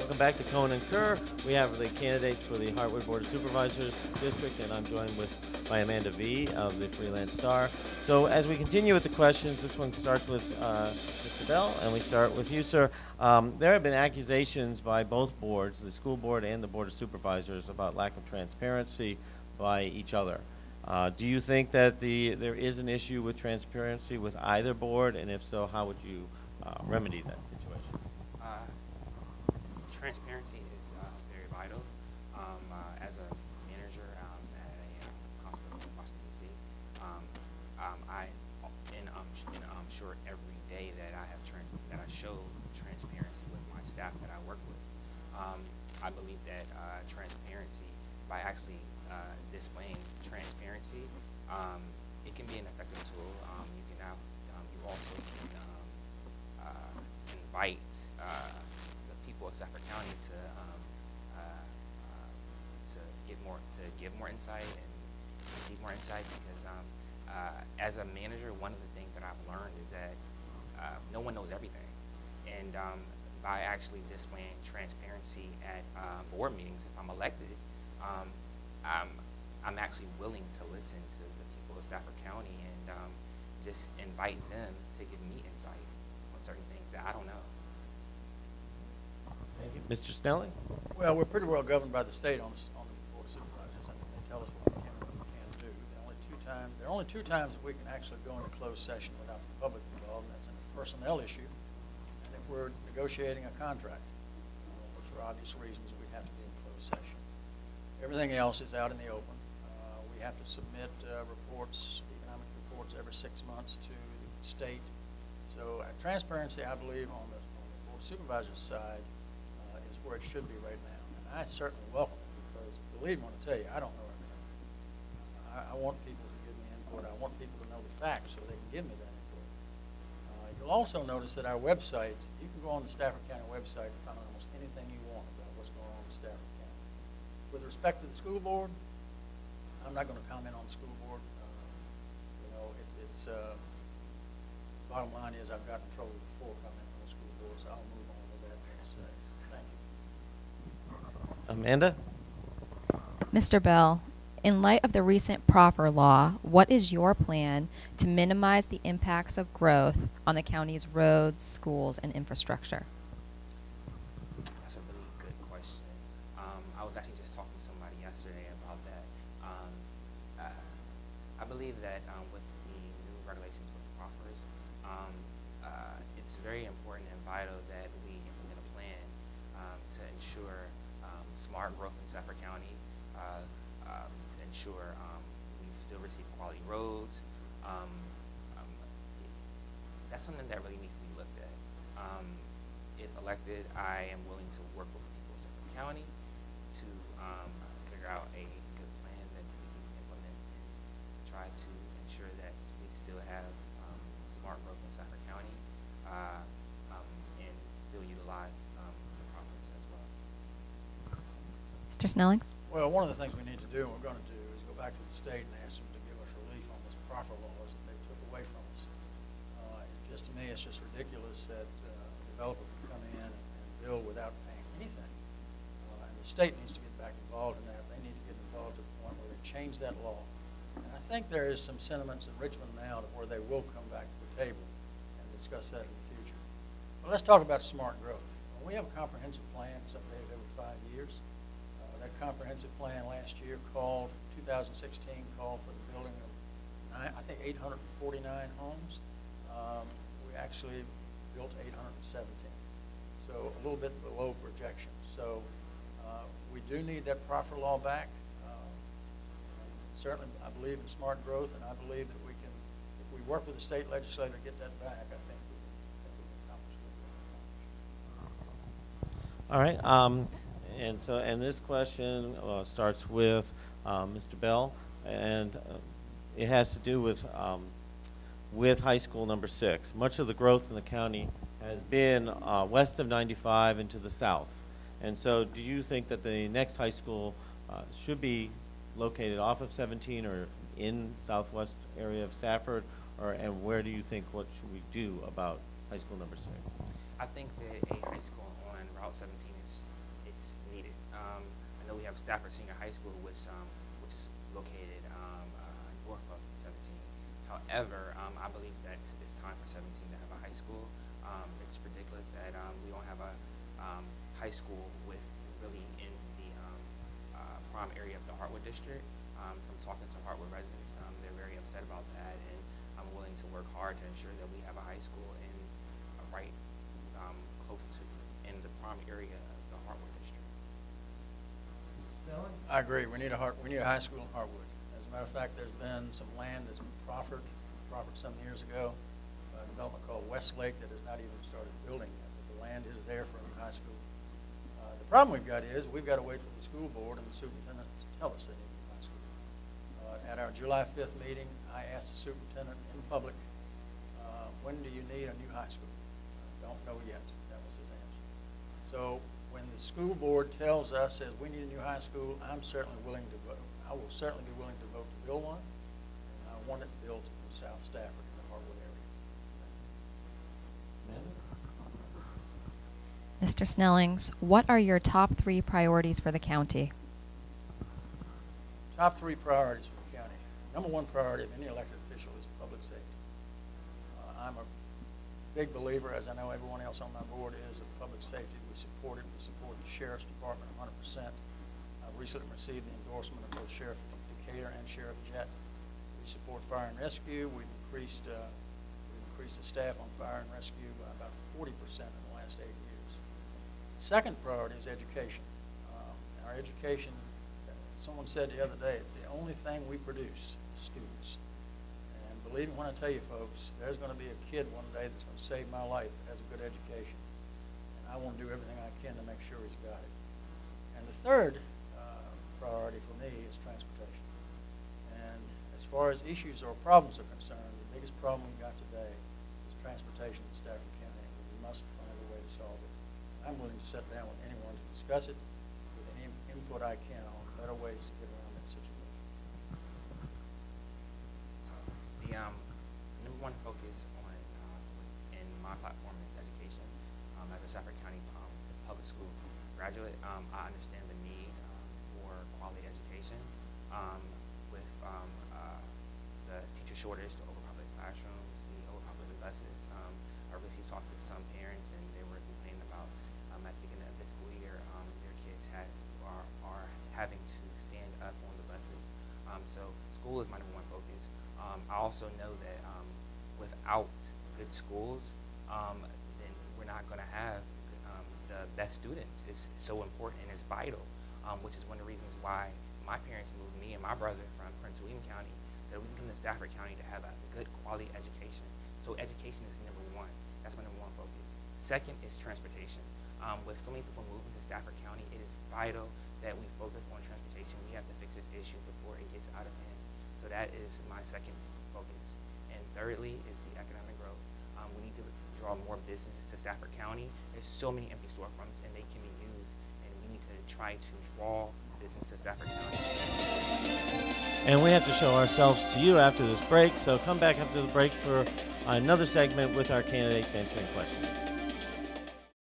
Welcome back to Cohen and Kerr. We have the candidates for the Hartwood Board of Supervisors District, and I'm joined by Amanda V. of the Freelance Star. So as we continue with the questions, this one starts with Mr. Bell, and we start with you, sir. There have been accusations by both boards, the school board and the Board of Supervisors, about lack of transparency by each other. Do you think that there is an issue with transparency with either board, and if so, how would you remedy that situation? Transparency is very vital. As a manager at a hospital in Washington, D.C., I'm sure every day that I show transparency with my staff that I work with. I believe that transparency, by actually displaying transparency, it can be an effective tool. You also can invite the people of Stafford County to give more insight and receive more insight, because as a manager, one of the things that I've learned is that no one knows everything, and by actually displaying transparency at board meetings, if I'm elected, I'm actually willing to listen to the people of Stafford County and just invite them to give me insight on certain things that I don't know. Thank you. Mr. Snelling? Well, we're pretty well governed by the state on the Board of Supervisors. I mean, they tell us what we can and what we can't do. There are only two times that we can actually go into closed session without the public involved, and that's in a personnel issue, and if we're negotiating a contract, which for obvious reasons we have to be in closed session. Everything else is out in the open. We have to submit reports, economic reports, every 6 months to the state. So transparency, I believe, on the Board of Supervisors side is where it should be right now. And I certainly welcome it, because believe me when I tell you, I don't know everything. I want people to give me input. I want people to know the facts so they can give me that input. You'll also notice that our website, you can go on the Stafford County website and find out almost anything you want about what's going on in Stafford County. With respect to the school board, I'm not going to comment on the school board. Bottom line is I've got in trouble before commenting on the school board, so I'll move on with that. Thank you. Amanda? Mr. Bell, in light of the recent proffer law, what is your plan to minimize the impacts of growth on the county's roads, schools, and infrastructure? That's a really good question. I was actually just talking to somebody yesterday about that. I believe that with the new regulations with proffers, it's very important and vital that we implement a plan to ensure smart growth in Stafford County, to ensure we still receive quality roads. That's something that really needs to be looked at. If elected, I am willing to work with the people of Stafford County to figure out a good plan that we can implement and try to ensure that we still have smart growth in Stafford County and still utilize the properties as well. Mr. Snellings? Well, one of the things we need to do, and we're going to do, is go back to the state and ask them to give us relief on this proffer laws that they took away from us. To me, it's just ridiculous that a developer can come in and build without paying anything. And the state needs to get back involved in that. They need to get involved to the point where they change that law. And I think there is some sentiments in Richmond now to where they will come back to the table and discuss that in the future. But let's talk about smart growth. We have a comprehensive plan, it's updated every 5 years. That comprehensive plan last year 2016 called for the building of, I think, 849 homes. We actually built 817, so a little bit below projection. So we do need that proffer law back. Certainly, I believe in smart growth, and I believe that we can, if we work with the state legislature to get that back, I think we can accomplish what we want to accomplish. All right. And this question starts with Mr. Bell, and it has to do with high school number 6. Much of the growth in the county has been west of 95 and to the south. And so do you think that the next high school should be located off of 17 or in southwest area of Stafford? And where do you think, what should we do about high school number 6? I think that a high school on Route 17 is I know we have Stafford Senior High School, which is located north of 17. However, I believe that it's time for 17 to have a high school. It's ridiculous that we don't have a high school with really in the prime area of the Hartwood district. From talking to Hartwood residents, they're very upset about that, and I'm willing to work hard to ensure that we have a high school in right close to in the prime area of the Hartwood district. I agree. We need a high school in Hartwood. As a matter of fact, there's been some land that's been proffered some years ago, a development called Westlake that has not even started building yet. But the land is there for a new high school. The problem we've got is we've got to wait for the school board and the superintendent to tell us they need a new high school. At our July 5th meeting, I asked the superintendent in public, when do you need a new high school? Don't know yet. That was his answer. So when the school board tells us that we need a new high school, I'm certainly willing to vote. I will certainly be willing to vote to build one. And I want it built in South Stafford in the Hartwood area. Mr. Snellings, what are your top 3 priorities for the county? Top 3 priorities for the county. Number 1 priority of any elected official is public safety. I'm a big believer, as I know everyone else on my board is, of public safety. We support it. We support the Sheriff's Department 100%. I've recently received the endorsement of both Sheriff Decatur and Sheriff Jett. We support fire and rescue. We've increased the staff on fire and rescue by about 40% in the last 8 years. Second priority is education. Our education, someone said the other day, it's the only thing we produce, students. And believe me when I tell you, folks, there's going to be a kid one day that's going to save my life that has a good education. And I want to do everything I can to make sure he's got it. And the third priority for me is transportation. And as far as issues or problems are concerned, the biggest problem we've got today is transportation in Stafford County. And we must find a way to solve it. I'm willing to sit down with anyone to discuss it with any input I can on better ways to get around that situation. The number 1 focus on in my platform is education. As a Stafford County public school graduate, I understand the need for quality education with the teacher shortage, the overpopulated classrooms, the overpopulated buses. I recently talked to some parents, and they were complaining about at the beginning of the school year, their kids are having to stand up on the buses. So school is my number 1 focus. I also know that without good schools, then we're not going to have the best students. It's so important and it's vital, which is one of the reasons why my parents moved me and my brother from Prince William County so we can come to Stafford County to have a good quality education. So education is number 1. That's my number 1 focus. Second is transportation. With so many people moving to Stafford County, it is vital that we focus on transportation. We have to fix this issue before it gets out of hand. So that is my second focus. And thirdly is the economic growth. We need to draw more businesses to Stafford County. There's so many empty storefronts, and they can be used, and we need to try to draw business to Stafford County. And we have to show ourselves to you after this break, so come back after the break for another segment with our candidates answering questions.